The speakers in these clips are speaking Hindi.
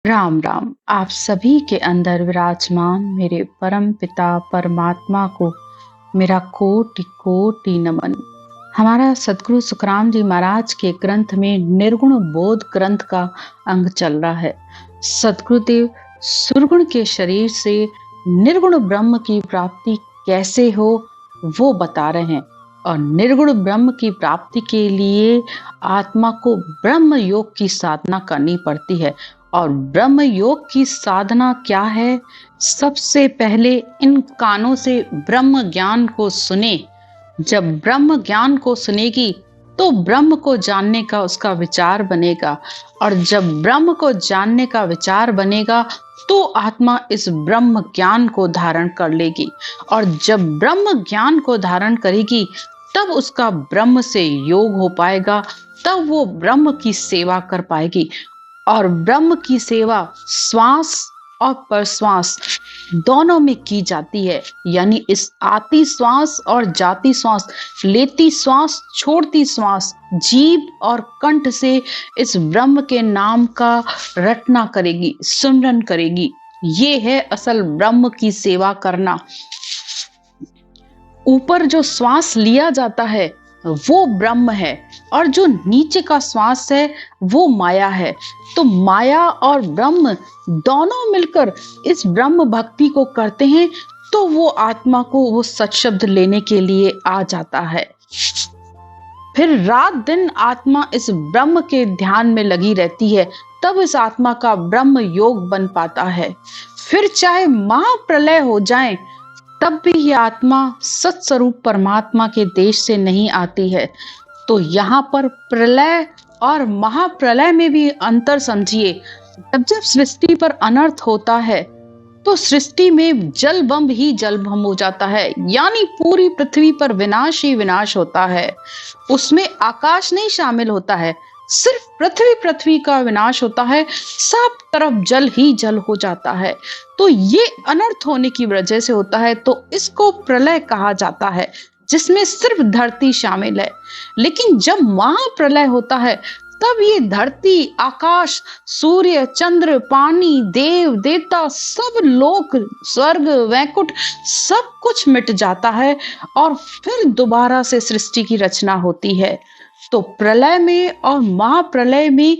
राम राम। आप सभी के अंदर विराजमान मेरे परम पिता परमात्मा को मेरा कोटि कोटि नमन। हमारा सदगुरु सुखराम जी महाराज के ग्रंथ में निर्गुण बोध ग्रंथ का अंग चल रहा है। सदगुरुदेव सुरगुण के शरीर से निर्गुण ब्रह्म की प्राप्ति कैसे हो वो बता रहे हैं। और निर्गुण ब्रह्म की प्राप्ति के लिए आत्मा को ब्रह्म योग की साधना करनी पड़ती है। और ब्रह्म योग की साधना क्या है? सबसे पहले इन कानों से ब्रह्म ज्ञान को सुने। जब ब्रह्म ज्ञान को सुनेगी तो ब्रह्म को जानने का उसका विचार बनेगा। और जब ब्रह्म को जानने का विचार बनेगा तो आत्मा इस ब्रह्म ज्ञान को धारण कर लेगी। और जब ब्रह्म ज्ञान को धारण करेगी तब उसका ब्रह्म से योग हो पाएगा, तब वो ब्रह्म की सेवा कर पाएगी। और ब्रह्म की सेवा श्वास और प्रश्वास दोनों में की जाती है। यानी इस आती श्वास और जाती श्वास, लेती श्वास छोड़ती श्वास, जीभ और कंठ से इस ब्रह्म के नाम का रटना करेगी, सुमरन करेगी। ये है असल ब्रह्म की सेवा करना। ऊपर जो श्वास लिया जाता है वो ब्रह्म है, और जो नीचे का श्वास है वो माया है। तो माया और ब्रह्म दोनों मिलकर इस ब्रह्म भक्ति को करते हैं तो वो आत्मा को वो सत्शब्द लेने के लिए आ जाता है। फिर रात दिन आत्मा इस ब्रह्म के ध्यान में लगी रहती है, तब इस आत्मा का ब्रह्म योग बन पाता है। फिर चाहे महाप्रलय हो जाए तब भी ये आत्मा सत्स्वरूप परमात्मा के देश से नहीं आती है। तो यहाँ पर प्रलय और महाप्रलय में भी अंतर समझिए। जब सृष्टि पर अनर्थ होता है तो सृष्टि में जल बम ही जल बम हो जाता है, यानी पूरी पृथ्वी पर विनाश ही विनाश होता है। उसमें आकाश नहीं शामिल होता है, सिर्फ पृथ्वी का विनाश होता है, सब तरफ जल ही जल हो जाता है। तो ये अनर्थ होने की वजह से होता है, तो इसको प्रलय कहा जाता है, जिसमें सिर्फ धरती शामिल है। लेकिन जब महाप्रलय होता है तब ये धरती, आकाश, सूर्य, चंद्र, पानी, देव देवता, सब लोक, स्वर्ग, वैकुंठ सब कुछ मिट जाता है और फिर दोबारा से सृष्टि की रचना होती है। तो प्रलय में और महाप्रलय में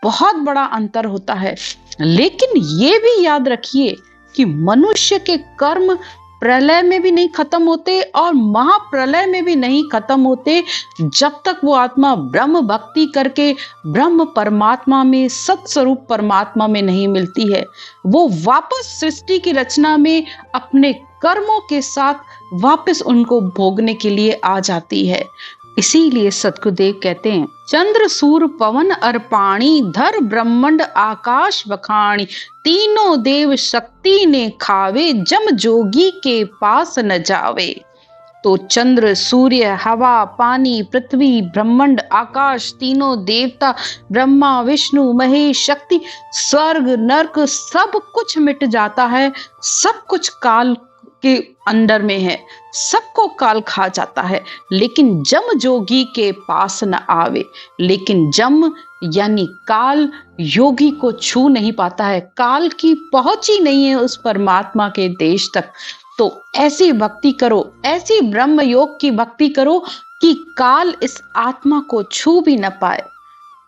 बहुत बड़ा अंतर होता है। लेकिन ये भी याद रखिए कि मनुष्य के कर्म प्रलय में भी नहीं खत्म होते और महाप्रलय में भी नहीं खत्म होते, जब तक वो आत्मा ब्रह्म भक्ति करके ब्रह्म परमात्मा में, सत्स्वरूप परमात्मा में नहीं मिलती है। वो वापस सृष्टि की रचना में अपने कर्मों के साथ वापस उनको भोगने के लिए आ जाती है। इसीलिए सतगुरुदेव कहते हैं, चंद्र सूर पवन अर्पाणी, धर ब्रह्मंड आकाश बखाणी, तीनों देव शक्ति ने खावे, जम जोगी के पास न जावे। तो चंद्र, सूर्य, हवा, पानी, पृथ्वी, ब्रह्मांड, आकाश, तीनों देवता, ब्रह्मा, विष्णु, महेश, शक्ति, स्वर्ग, नरक सब कुछ मिट जाता है। सब कुछ काल के अंदर में है, सबको काल खा जाता है, लेकिन जम जोगी के पास न आवे। लेकिन जम यानी काल योगी को छू नहीं पाता है, काल की पहुंच ही नहीं है उस परमात्मा के देश तक। तो ऐसी भक्ति करो, ऐसी ब्रह्म योग की भक्ति करो कि काल इस आत्मा को छू भी न पाए।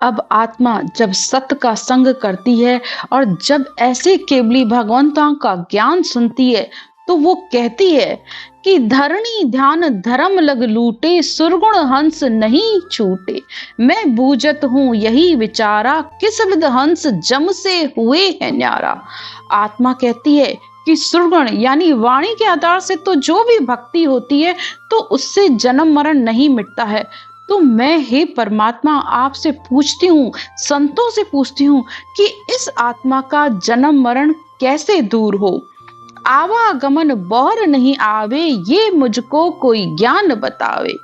अब आत्मा जब सत्य का संग करती है और जब ऐसे केवली भगवंता का ज्ञान सुनती है तो वो कहती है कि धरणी ध्यान धर्म लग लूटे, सुरगुण हंस नहीं छूटे। मैं बूझत हूँ यही विचारा, किस विध हंस जम से हुए है न्यारा। आत्मा कहती है कि सुरगुण यानी वाणी के आधार से तो जो भी भक्ति होती है तो उससे जन्म मरण नहीं मिटता है। तो मैं हे परमात्मा आपसे पूछती हूँ, संतों से पूछती हूँ कि इस आत्मा का जन्म मरण कैसे दूर हो। आवागमन बौर नहीं आवे, ये मुझको कोई ज्ञान बतावे।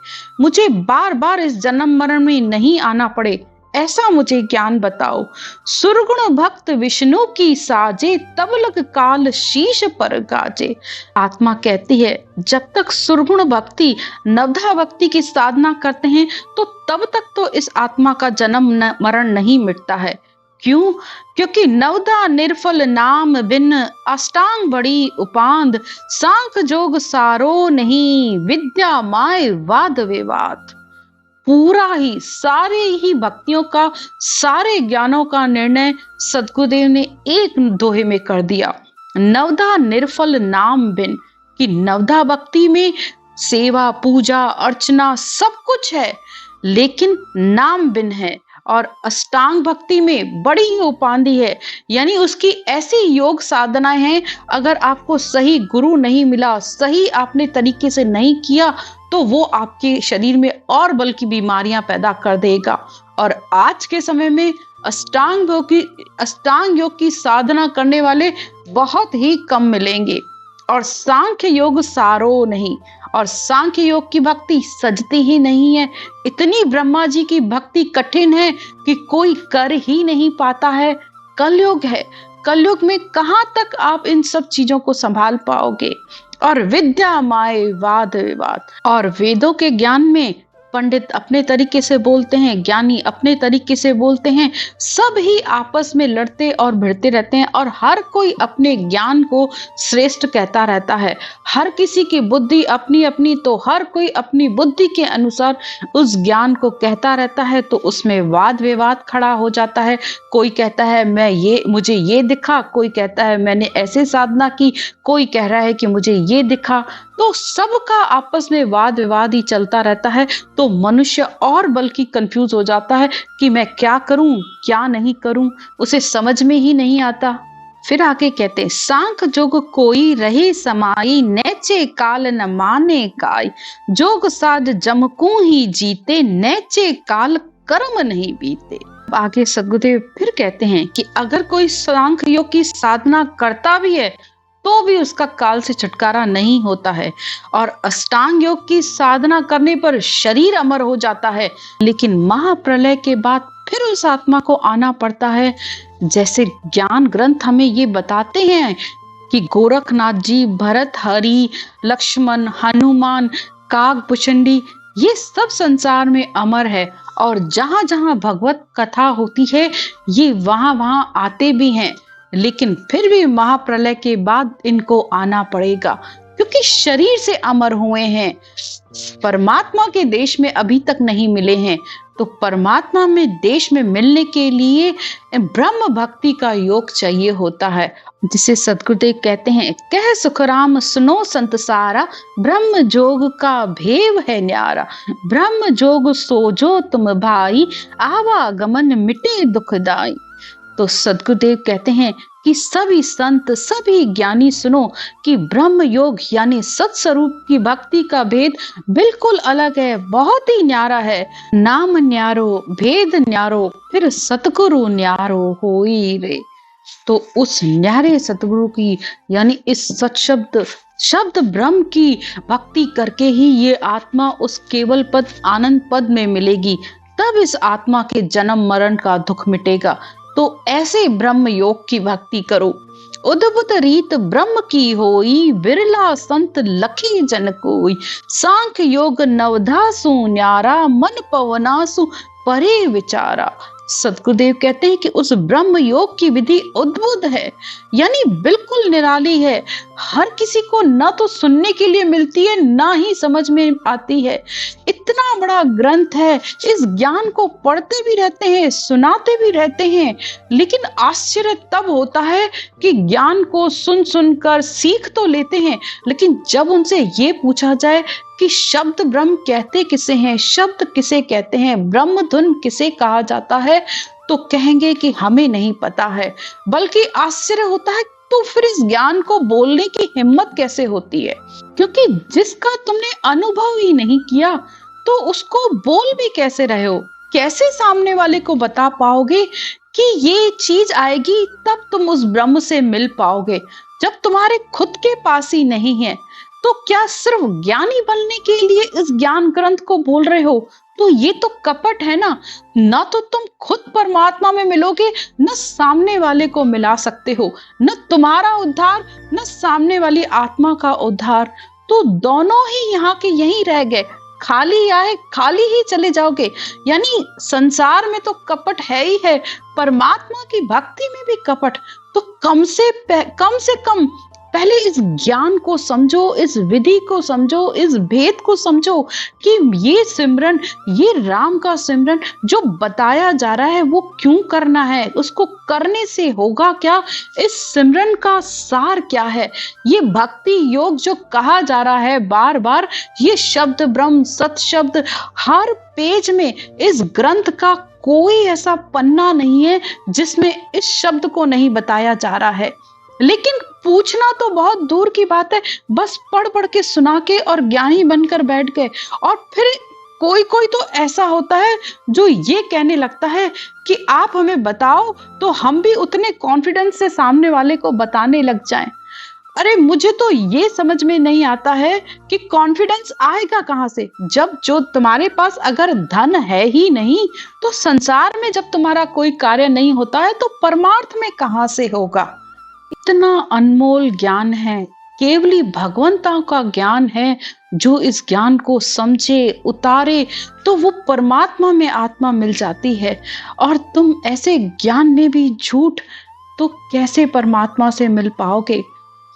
मुझे बार बार इस जन्म मरण में नहीं आना पड़े, ऐसा मुझे ज्ञान बताओ। सुरगुण भक्त विष्णु की साजे, तब लग काल शीश पर गाजे। आत्मा कहती है जब तक सुरगुण भक्ति, नवधा भक्ति की साधना करते हैं तो तब तक तो इस आत्मा का जन्म मरण नहीं मिटता है, क्यों? क्योंकि नवदा निर्फल नाम बिन, अष्टांग बड़ी उपांध, सांख जोग सारो नहीं, विद्या माय वाद विवाद। पूरा ही सारे ही भक्तियों का, सारे ज्ञानों का निर्णय सद्गुरुदेव ने एक दोहे में कर दिया। नवदा निर्फल नाम बिन, कि नवदा भक्ति में सेवा पूजा अर्चना सब कुछ है, लेकिन नाम बिन है। और अष्टांग भक्ति में बड़ी ही उपाधि है, यानी उसकी ऐसी योग साधनाएं हैं, अगर आपको सही गुरु नहीं मिला, सही आपने तरीके से नहीं किया, तो वो आपके शरीर में और बल की बीमारियां पैदा कर देगा। और आज के समय में अष्टांग योग की साधना करने वाले बहुत ही कम मिलेंगे। और सांख्य योग सारो नहीं, और सांख्य योग की भक्ति सजती ही नहीं है। इतनी ब्रह्मा जी की भक्ति कठिन है कि कोई कर ही नहीं पाता है। कलयुग है, कलयुग में कहां तक आप इन सब चीजों को संभाल पाओगे। और विद्या माय वाद विवाद, और वेदों के ज्ञान में पंडित अपने तरीके से बोलते हैं, ज्ञानी अपने तरीके से बोलते हैं, सब ही आपस में लड़ते और भिड़ते रहते हैं, और हर कोई अपने ज्ञान को श्रेष्ठ कहता रहता है। हर किसी की बुद्धि अपनी अपनी, तो हर कोई अपनी बुद्धि के अनुसार उस ज्ञान को कहता रहता है, तो उसमें वाद विवाद खड़ा हो जाता है। कोई कहता है मुझे ये दिखा, कोई कहता है मैंने ऐसे साधना की, कोई कह रहा है कि मुझे ये दिखा। तो सबका आपस में वाद विवाद ही चलता रहता है। तो मनुष्य और बल्कि कंफ्यूज हो जाता है कि मैं क्या करूं क्या नहीं करूं, उसे समझ में ही नहीं आता। फिर आगे कहते हैं, सांख जोग कोई रही समाई, नैचे काल न माने काय, जोग साध जमकू ही जीते, नैचे काल कर्म नहीं बीते। आगे सद्गुरुदेव फिर कहते हैं कि अगर कोई सांख योग की साधना करता भी है, तो भी उसका काल से छुटकारा नहीं होता है। और अष्टांग योग की साधना करने पर शरीर अमर हो जाता है, लेकिन महाप्रलय के बाद फिर उस आत्मा को आना पड़ता है। जैसे ज्ञान ग्रंथ हमें ये बताते हैं कि गोरखनाथ जी, भरत हरि, लक्ष्मण, हनुमान, कागभूषणी, ये सब संसार में अमर है, और जहां जहां भगवत कथा होती है ये वहां वहां आते भी हैं, लेकिन फिर भी महाप्रलय के बाद इनको आना पड़ेगा, क्योंकि शरीर से अमर हुए हैं, परमात्मा के देश में अभी तक नहीं मिले हैं। तो परमात्मा में देश में मिलने के लिए ब्रह्म भक्ति का योग चाहिए होता है, जिसे सद्गुरुदेव कहते हैं, कह सुखराम सुनो संत सारा, ब्रह्म जोग का भेव है न्यारा, ब्रह्म जोग सोजो तुम भाई, आवागमन मिटे दुखदाई। तो सद्गुरुदेव कहते हैं कि सभी संत सभी ज्ञानी सुनो कि ब्रह्म योग यानी सत्स्वरूप की भक्ति का भेद बिल्कुल अलग है, बहुत ही न्यारा है। नाम न्यारो भेद न्यारो, फिर सतगुरु न्यारो होई रे। तो उस न्यारे सतगुरु की यानी इस सत शब्द ब्रह्म की भक्ति करके ही ये आत्मा उस केवल पद आनंद पद में मिलेगी, तब इस आत्मा के जन्म मरण का दुख मिटेगा। तो ऐसे ब्रह्म योग की भक्ति करो। उद्भुत रीत ब्रह्म की होई, बिरला संत लखी जन कोई, सांख योग नवधा सु न्यारा, मन पवनासु परे विचारा। सद्गुरुदेव कहते हैं कि उस ब्रह्म योग की विधि उद्भुत है, यानी बिल्कुल निराली है। हर किसी को ना तो सुनने के लिए मिलती है, ना ही समझ में आती है। इतना बड़ा ग्रंथ है, इस ज्ञान को पढ़ते भी रहते हैं, सुनाते भी रहते हैं, लेकिन आश्चर्य तब होता है कि ज्ञान को सुन सुनकर सीख तो लेते हैं, लेकिन जब उनसे ये पूछा जाए कि शब्द ब्रह्म कहते किसे हैं, शब्द किसे कहते हैं, ब्रह्म धुन किसे कहा जाता है, तो कहेंगे कि हमें नहीं पता है। बल्कि आश्चर्य होता है, तो फिर इस ज्ञान को बोलने की हिम्मत कैसे होती है? क्योंकि जिसका तुमने अनुभव ही नहीं किया, तो उसको बोल भी कैसे रहे हो? कैसे सामने वाले को बता पाओगे कि ये चीज आएगी, तब तुम उस ब्रह्म से मिल पाओगे, जब तुम्हारे खुद के पास ही नहीं है। तो क्या सिर्फ ज्ञानी बनने के लिए इस ज्ञान ग्रंथ को बोल रहे हो? तो ये तो कपट है ना। ना तो तुम खुद परमात्मा में मिलोगे, न सामने वाले को मिला सकते हो, न तुम्हारा उद्धार न सामने वाली आत्मा का उद्धार। तो दोनों ही यहाँ के यहीं रह गए, खाली आए खाली ही चले जाओगे। यानी संसार में तो कपट है ही है, परमात्मा की भक्ति में भी कपट। तो कम से कम पहले इस ज्ञान को समझो, इस विधि को समझो, इस भेद को समझो कि ये सिमरन, ये राम का सिमरन जो बताया जा रहा है वो क्यों करना है, उसको करने से होगा क्या, इस सिमरन का सार क्या है। ये भक्ति योग जो कहा जा रहा है बार बार, ये शब्द ब्रह्म सत शब्द हर पेज में, इस ग्रंथ का कोई ऐसा पन्ना नहीं है जिसमें इस शब्द को नहीं बताया जा रहा है। लेकिन पूछना तो बहुत दूर की बात है, बस पढ़ पढ़ के सुना के और ज्ञानी बनकर बैठ गए। और फिर कोई कोई तो ऐसा होता है जो ये कहने लगता है कि आप हमें बताओ, तो हम भी उतने कॉन्फिडेंस से सामने वाले को बताने लग जाएं। अरे मुझे तो ये समझ में नहीं आता है कि कॉन्फिडेंस आएगा कहाँ से, जब जो तुम्हारे पास अगर धन है ही नहीं, तो संसार में जब तुम्हारा कोई कार्य नहीं होता है तो परमार्थ में कहाँ से होगा। इतना अनमोल ज्ञान है, केवली भगवंता का ज्ञान है। जो इस ज्ञान को समझे उतारे तो वो परमात्मा में आत्मा मिल जाती है। और तुम ऐसे ज्ञान में भी झूठ, तो कैसे परमात्मा से मिल पाओगे।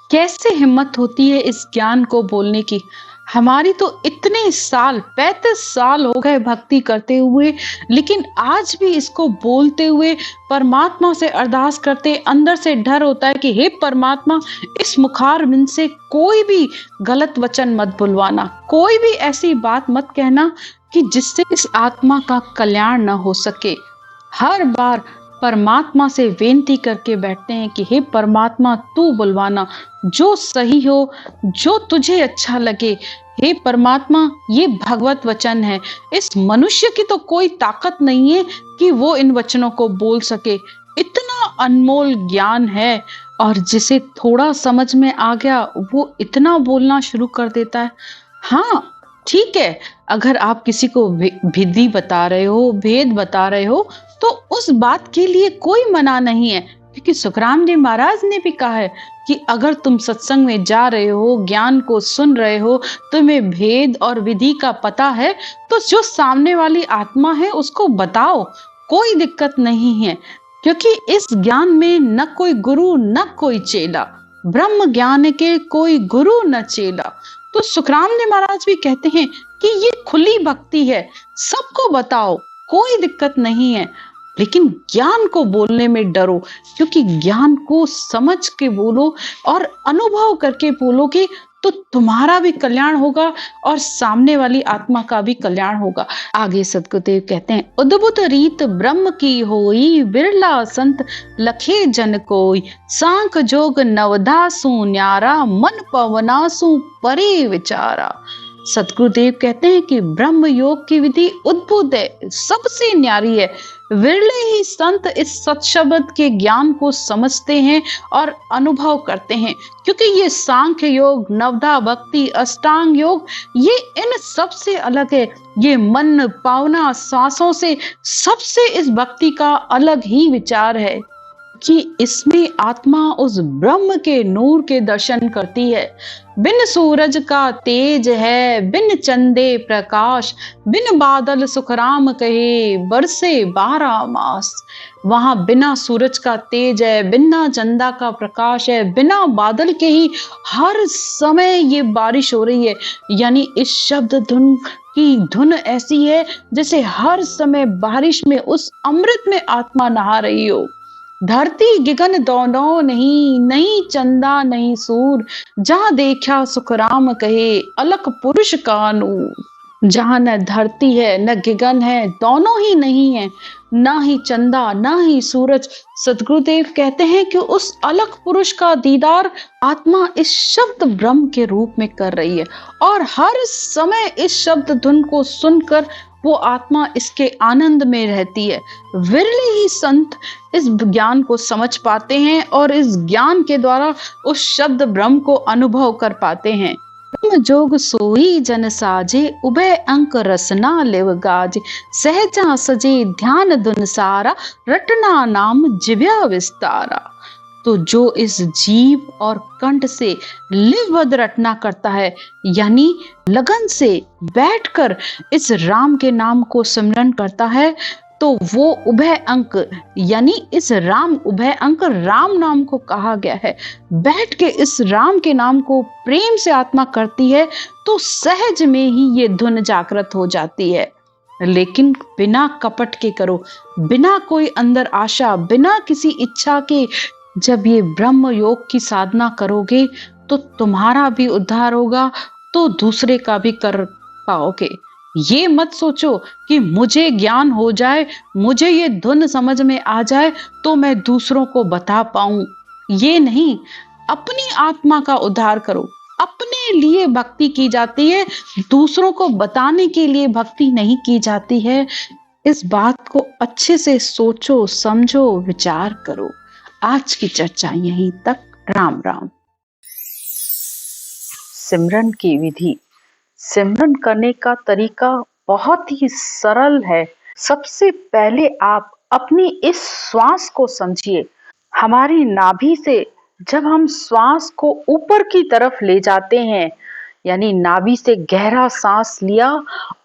कैसे हिम्मत होती है इस ज्ञान को बोलने की। हमारी तो इतने साल 35 साल हो गए भक्ति करते हुए, लेकिन आज भी इसको बोलते हुए परमात्मा से अरदास करते अंदर से डर होता है कि हे परमात्मा, इस मुखारबिंद से कोई भी गलत वचन मत बुलवाना, कोई भी ऐसी बात मत कहना कि जिससे इस आत्मा का कल्याण न हो सके। हर बार परमात्मा से विनती करके बैठते हैं कि हे परमात्मा, तू बुलवाना, जो सही हो, जो तुझे अच्छा लगे। हे परमात्मा, ये भगवत वचन है, इस मनुष्य की तो कोई ताकत नहीं है कि वो इन वचनों को बोल सके। इतना अनमोल ज्ञान है, और जिसे थोड़ा समझ में आ गया वो इतना बोलना शुरू कर देता है। हाँ ठीक है, अगर आप किसी को विधि बता रहे हो, भेद बता रहे हो, तो उस बात के लिए कोई मना नहीं है, क्योंकि सुखराम जी महाराज ने भी कहा है कि अगर तुम सत्संग में जा रहे हो, ज्ञान को सुन रहे हो, तुम्हें भेद और विधि का पता है, तो जो सामने वाली आत्मा है उसको बताओ, कोई दिक्कत नहीं है। क्योंकि इस ज्ञान में न कोई गुरु न कोई चेला, ब्रह्म ज्ञान के कोई गुरु न चेला। तो सुखराम जी महाराज भी कहते हैं कि ये खुली भक्ति है, सबको बताओ, कोई दिक्कत नहीं है। लेकिन ज्ञान को बोलने में डरो, क्योंकि ज्ञान को समझ के बोलो और अनुभव करके बोलोगे तो तुम्हारा भी कल्याण होगा और सामने वाली आत्मा का भी कल्याण होगा। आगे सद्गुरुदेव कहते हैं, उद्भुत रीत ब्रह्म की होई, बिरला संत लखे जन कोई, सांख जोग नवदासु न्यारा, मन पवनासु परे विचारा। सतगुरुदेव कहते हैं कि ब्रह्म योग की विधि उद्भुत है, सबसे न्यारी है। विरले ही संत इस सत्शब्द के ज्ञान को समझते हैं और अनुभव करते हैं, क्योंकि ये सांख्य योग, नवधा भक्ति, अष्टांग योग, ये इन सबसे अलग है। ये मन पावना सांसों से सबसे इस भक्ति का अलग ही विचार है कि इसमें आत्मा उस ब्रह्म के नूर के दर्शन करती है। बिन सूरज का तेज है, बिन चंदे प्रकाश, बिन बादल सुखराम कहे, बरसे 12 मास। वहां बिना सूरज का तेज है, बिना चंदा का प्रकाश है, बिना बादल के ही हर समय ये बारिश हो रही है। यानी इस शब्द धुन की धुन ऐसी है जैसे हर समय बारिश में उस अमृत में आत्मा नहा रही हो। धरती गगन दोनों नहीं, नहीं चंदा नहीं सूर, जहां देखा सुखराम कहे, अलख पुरुष का नूर। जहां न धरती है न गगन है, दोनों ही नहीं है, ना ही चंदा ना ही सूरज। सदगुरुदेव कहते हैं कि उस अलख पुरुष का दीदार आत्मा इस शब्द ब्रह्म के रूप में कर रही है, और हर समय इस शब्द धुन को सुनकर वो आत्मा इसके आनंद में रहती है। विरले ही संत इस ज्ञान को समझ पाते हैं और इस ज्ञान के द्वारा उस शब्द ब्रह्म को अनुभव कर पाते हैं। ब्रह्म जोग सोई जन साजे, उभय अंक रसना लेव गाजे, सहजा सजे ध्यान धुन सारा, रटना नाम जिव्या विस्तारा। तो जो इस जीभ और कंठ से लिवबद्ध रटना करता है, यानी लगन से बैठकर इस राम के नाम को सिमरन करता है, तो वो उभय अंक, यानी इस राम उभय अंक राम नाम को कहा गया है। बैठ के इस राम के नाम को प्रेम से आत्मा करती है तो सहज में ही ये धुन जागृत हो जाती है। लेकिन बिना कपट के करो, बिना कोई अंदर आशा, बिना किसी इच्छा के जब ये ब्रह्म योग की साधना करोगे तो तुम्हारा भी उद्धार होगा, तो दूसरे का भी कर पाओगे। ये मत सोचो कि मुझे ज्ञान हो जाए, मुझे ये धुन समझ में आ जाए तो मैं दूसरों को बता पाऊं। ये नहीं, अपनी आत्मा का उद्धार करो। अपने लिए भक्ति की जाती है, दूसरों को बताने के लिए भक्ति नहीं की जाती है। इस बात को अच्छे से सोचो, समझो, विचार करो। आज की चर्चा यहीं तक। राम राम। सिमरन की विधि। सिमरन करने का तरीका बहुत ही सरल है। सबसे पहले आप अपनी इस श्वास को समझिए। हमारी नाभि से जब हम श्वास को ऊपर की तरफ ले जाते हैं, यानी नाभि से गहरा सांस लिया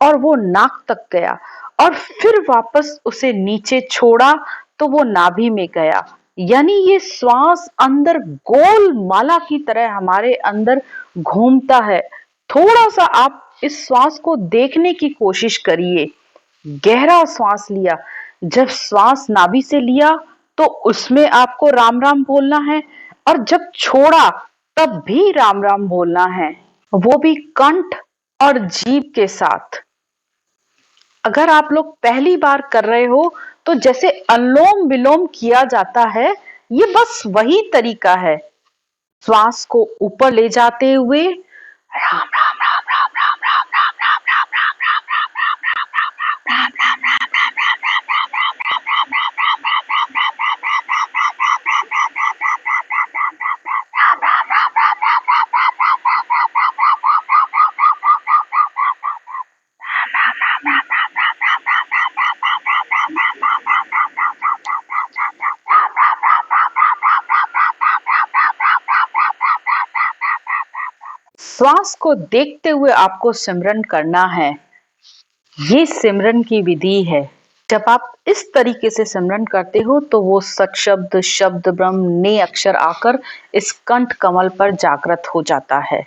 और वो नाक तक गया और फिर वापस उसे नीचे छोड़ा तो वो नाभि में गया, यानी ये श्वास अंदर गोल माला की तरह हमारे अंदर घूमता है। थोड़ा सा आप इस श्वास को देखने की कोशिश करिए। गहरा श्वास लिया, जब श्वास नाभि से लिया तो उसमें आपको राम राम बोलना है, और जब छोड़ा तब भी राम राम बोलना है, वो भी कंठ और जीभ के साथ। अगर आप लोग पहली बार कर रहे हो तो जैसे अनुलोम विलोम किया जाता है, ये बस वही तरीका है। श्वास को ऊपर ले जाते हुए राम राम राम राम राम राम राम राम राम राम राम राम राम राम राम राम श्वास को देखते हुए आपको सिमरन करना है। ये सिमरन की विधि है। जब आप इस तरीके से सिमरन करते हो तो वो सत्शब्द, शब्द ब्रह्म ने अक्षर आकर इस कंठ कमल पर जागृत हो जाता है।